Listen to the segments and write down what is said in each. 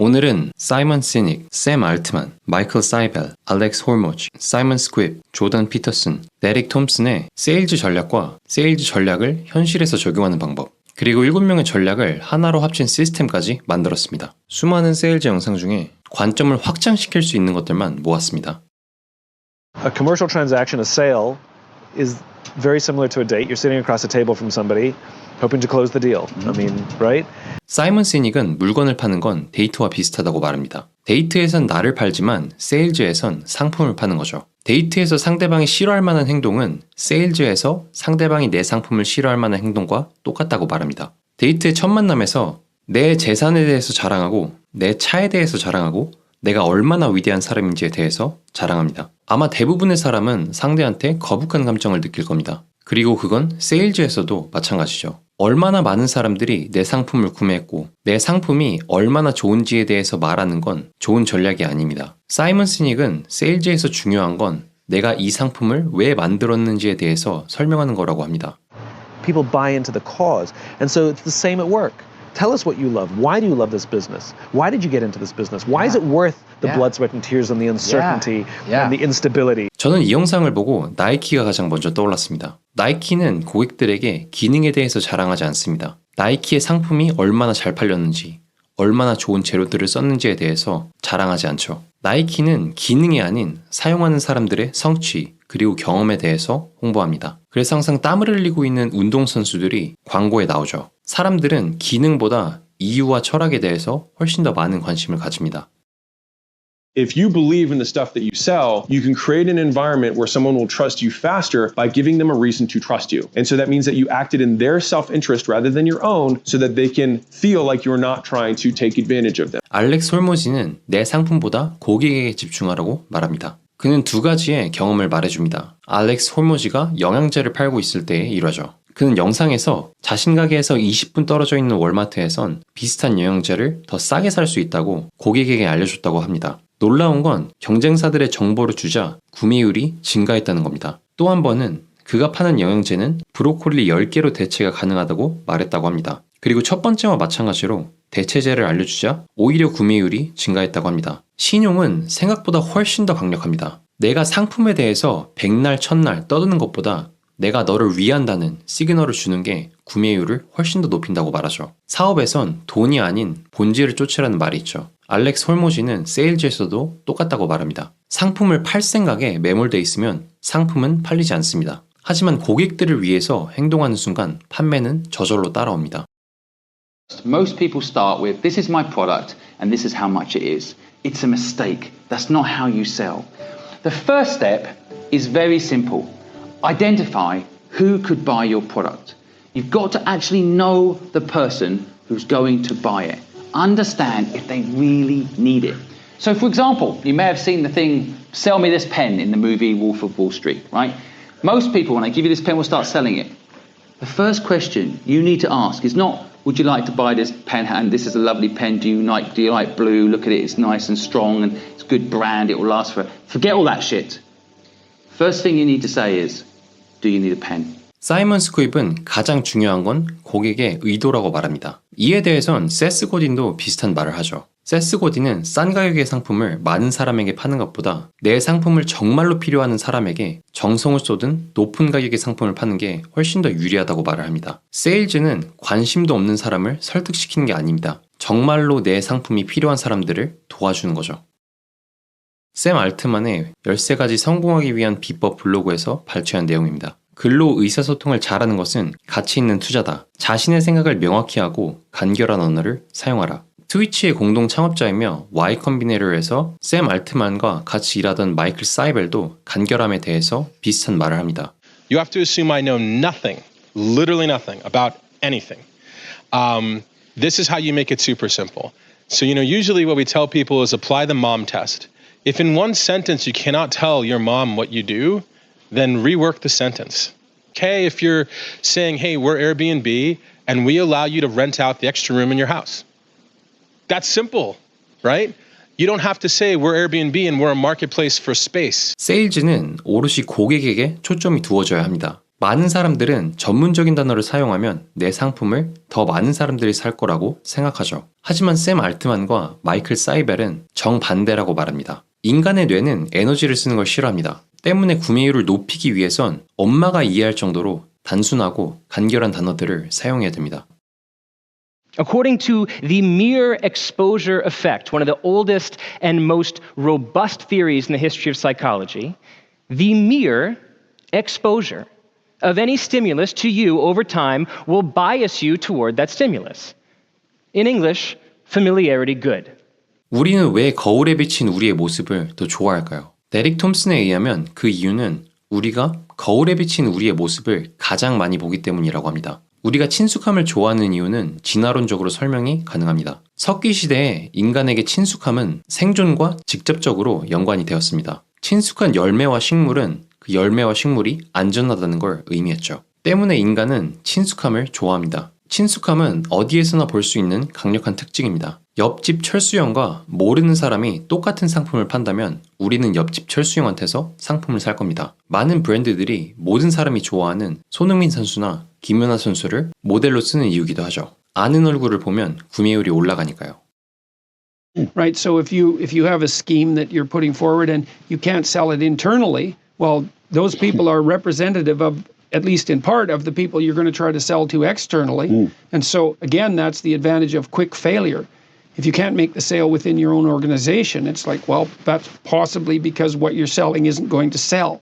오늘은 사이먼 시닉, 샘 알트만, 마이클 사이벨, 알렉스 홀모지, 사이먼 스퀴프, 조던 피터슨, 데릭 톰슨의 세일즈 전략과 세일즈 전략을 현실에서 적용하는 방법, 그리고 7명의 전략을 하나로 합친 시스템까지 만들었습니다. 수많은 세일즈 영상 중에 관점을 확장시킬 수 있는 것들만 모았습니다. A commercial transaction, a sale, is very similar to a date. You're sitting across a table from somebody, hoping to close the deal. I mean, right? 사이먼 시닉은 물건을 파는 건 데이트와 비슷하다고 말합니다. 데이트에선 나를 팔지만 세일즈에선 상품을 파는 거죠. 데이트에서 상대방이 싫어할 만한 행동은 세일즈에서 상대방이 내 상품을 싫어할 만한 행동과 똑같다고 말합니다. 데이트의 첫 만남에서 내 재산에 대해서 자랑하고 내 차에 대해서 자랑하고 내가 얼마나 위대한 사람인지에 대해서 자랑합니다. 아마 대부분의 사람은 상대한테 거북한 감정을 느낄 겁니다. 그리고 그건 세일즈에서도 마찬가지죠. 얼마나 많은 사람들이 내 상품을 구매했고 내 상품이 얼마나 좋은지에 대해서 말하는 건 좋은 전략이 아닙니다. 사이먼 시닉은 세일즈에서 중요한 건 내가 이 상품을 왜 만들었는지에 대해서 설명하는 거라고 합니다. People buy into the cause. And so it's the same at work. Tell us what you love. Why do you love this business? Why did you get into this business? Why is it worth the blood, sweat, and tears and the uncertainty and the instability? 저는 이 영상을 보고 나이키가 가장 먼저 떠올랐습니다. 나이키는 고객들에게 기능에 대해서 자랑하지 않습니다. 나이키의 상품이 얼마나 잘 팔렸는지, 얼마나 좋은 재료들을 썼는지에 대해서 자랑하지 않죠. 나이키는 기능이 아닌 사용하는 사람들의 성취 그리고 경험에 대해서 홍보합니다. 그래서 항상 땀을 흘리고 있는 운동선수들이 광고에 나오죠. 사람들은 기능보다 이유와 철학에 대해서 훨씬 더 많은 관심을 가집니다. If you believe in the stuff that you sell, you can create an environment where someone will trust you faster by giving them a reason to trust you. And so that means that you acted in their self-interest rather than your own so that they can feel like you're not trying to take advantage of them. 알렉스 홀모지는 내 상품보다 고객에게 집중하라고 말합니다. 그는 두 가지의 경험을 말해줍니다. 알렉스 홀모지가 영양제를 팔고 있을 때의 일화죠. 그는 영상에서 자신 가게에서 20분 떨어져 있는 월마트에선 비슷한 영양제를 더 싸게 살 수 있다고 고객에게 알려줬다고 합니다. 놀라운 건 경쟁사들의 정보를 주자 구매율이 증가했다는 겁니다. 또 한 번은 그가 파는 영양제는 브로콜리 10개로 대체가 가능하다고 말했다고 합니다. 그리고 첫 번째와 마찬가지로 대체제를 알려주자 오히려 구매율이 증가했다고 합니다. 신용은 생각보다 훨씬 더 강력합니다. 내가 상품에 대해서 백날 첫날 떠드는 것보다 내가 너를 위한다는 시그널을 주는 게 구매율을 훨씬 더 높인다고 말하죠. 사업에선 돈이 아닌 본질을 쫓으라는 말이 있죠. 알렉스 홀모지는 세일즈에서도 똑같다고 말합니다. 상품을 팔 생각에 매몰돼 있으면 상품은 팔리지 않습니다. 하지만 고객들을 위해서 행동하는 순간 판매는 저절로 따라옵니다. Most people start with, this is my product and this is how much it is. It's a mistake. That's not how you sell. The first step is very simple. Identify who could buy your product. You've got to actually know the person who's going to buy it. Understand if they really need it. So for example, you may have seen the thing, sell me this pen in the movie Wolf of Wall Street, right? Most people, when I give you this pen, will start selling it. The first question you need to ask is not, would you like to buy this pen? And this is a lovely pen. Do you like blue? Look at it. It's nice and strong and it's a good brand. It will last for. Forget all that shit. First thing you need to say is, do you need a pen? 사이먼 스퀴브는 가장 중요한 건 고객의 의도라고 말합니다. 이에 대해선 세스 고딘도 비슷한 말을 하죠. 세스 고딘은 싼 가격의 상품을 많은 사람에게 파는 것보다 내 상품을 정말로 필요하는 사람에게 정성을 쏟은 높은 가격의 상품을 파는 게 훨씬 더 유리하다고 말을 합니다. 세일즈는 관심도 없는 사람을 설득시키는 게 아닙니다. 정말로 내 상품이 필요한 사람들을 도와주는 거죠. 샘 알트만의 13가지 성공하기 위한 비법 블로그에서 발췌한 내용입니다. 글로 의사소통을 잘하는 것은 가치 있는 투자다. 자신의 생각을 명확히 하고 간결한 언어를 사용하라. 트위치의 공동 창업자이며 Y 컴비네이터에서 샘 알트만과 같이 일하던 마이클 사이벨도 간결함에 대해서 비슷한 말을 합니다. You have to assume I know nothing, literally nothing, about anything. This is how you make it super simple. So, usually what we tell people is apply the mom test. If in one sentence you cannot tell your mom what you do, then rework the sentence. Okay, if you're saying, hey, we're Airbnb and we allow you to rent out the extra room in your house. That's simple, right? You don't have to say we're Airbnb and we're a marketplace for space. 세일즈는 오롯이 고객에게 초점이 두어져야 합니다. 많은 사람들은 전문적인 단어를 사용하면 내 상품을 더 많은 사람들이 살 거라고 생각하죠. 하지만 샘 알트만과 마이클 사이벨은 정반대라고 말합니다. 인간의 뇌는 에너지를 쓰는 걸 싫어합니다. 때문에 구매율을 높이기 위해선 엄마가 이해할 정도로 단순하고 간결한 단어들을 사용해야 됩니다. According to the mere exposure effect, one of the oldest and most robust theories in the history of psychology, the mere exposure of any stimulus to you over time will bias you toward that stimulus. In English, familiarity good. 우리는 왜 거울에 비친 우리의 모습을 더 좋아할까요? 데릭 톰슨에 의하면 그 이유는 우리가 거울에 비친 우리의 모습을 가장 많이 보기 때문이라고 합니다. 우리가 친숙함을 좋아하는 이유는 진화론적으로 설명이 가능합니다. 석기 시대에 인간에게 친숙함은 생존과 직접적으로 연관이 되었습니다. 친숙한 열매와 식물은 그 열매와 식물이 안전하다는 걸 의미했죠. 때문에 인간은 친숙함을 좋아합니다. 친숙함은 어디에서나 볼 수 있는 강력한 특징입니다. 옆집 철수형과 모르는 사람이 똑같은 상품을 판다면 우리는 옆집 철수형한테서 상품을 살 겁니다. 많은 브랜드들이 모든 사람이 좋아하는 손흥민 선수나 김연아 선수를 모델로 쓰는 이유기도 하죠. 아는 얼굴을 보면 구매율이 올라가니까요. Right. So if you have a scheme that you're putting forward and you can't sell it internally, well, those people are representative of, at least in part, of the people you're going to try to sell to externally. And so again, that's the advantage of quick failure. If you can't make the sale within your own organization, it's like, well, that's possibly because what you're selling isn't going to sell.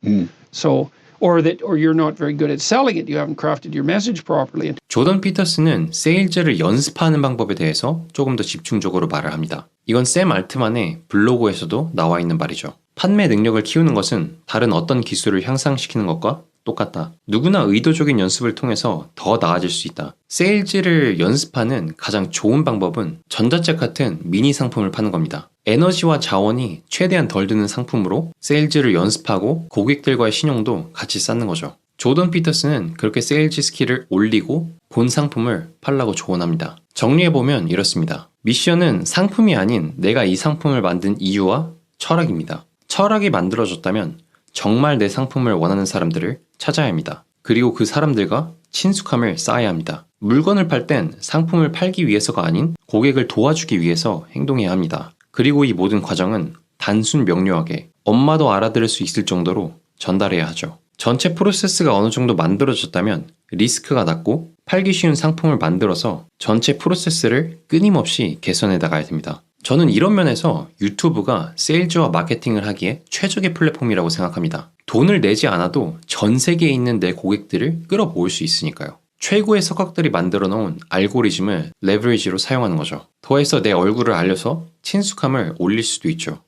So, or you're not very good at selling it. You haven't crafted your message properly. 조던 피터슨은 세일즈를 연습하는 방법에 대해서 조금 더 집중적으로 말을 합니다. 이건 샘 알트만의 블로그에서도 나와 있는 말이죠. 판매 능력을 키우는 것은 다른 어떤 기술을 향상시키는 것과 똑같다. 누구나 의도적인 연습을 통해서 더 나아질 수 있다. 세일즈를 연습하는 가장 좋은 방법은 전자책 같은 미니 상품을 파는 겁니다. 에너지와 자원이 최대한 덜 드는 상품으로 세일즈를 연습하고 고객들과의 신용도 같이 쌓는 거죠. 조던 피터슨은 그렇게 세일즈 스킬을 올리고 본 상품을 팔라고 조언합니다. 정리해보면 이렇습니다. 미션은 상품이 아닌 내가 이 상품을 만든 이유와 철학입니다. 철학이 만들어졌다면 정말 내 상품을 원하는 사람들을 찾아야 합니다. 그리고 그 사람들과 친숙함을 쌓아야 합니다. 물건을 팔 땐 상품을 팔기 위해서가 아닌 고객을 도와주기 위해서 행동해야 합니다. 그리고 이 모든 과정은 단순 명료하게 엄마도 알아들을 수 있을 정도로 전달해야 하죠. 전체 프로세스가 어느 정도 만들어졌다면 리스크가 낮고 팔기 쉬운 상품을 만들어서 전체 프로세스를 끊임없이 개선해 나가야 됩니다. 저는 이런 면에서 유튜브가 세일즈와 마케팅을 하기에 최적의 플랫폼이라고 생각합니다. 돈을 내지 않아도 전 세계에 있는 내 고객들을 끌어모을 수 있으니까요. 최고의 석학들이 만들어 놓은 알고리즘을 레버리지로 사용하는 거죠. 더해서 내 얼굴을 알려서 친숙함을 올릴 수도 있죠.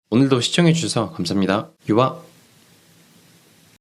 오늘도 시청해 주셔서 감사합니다. 유바!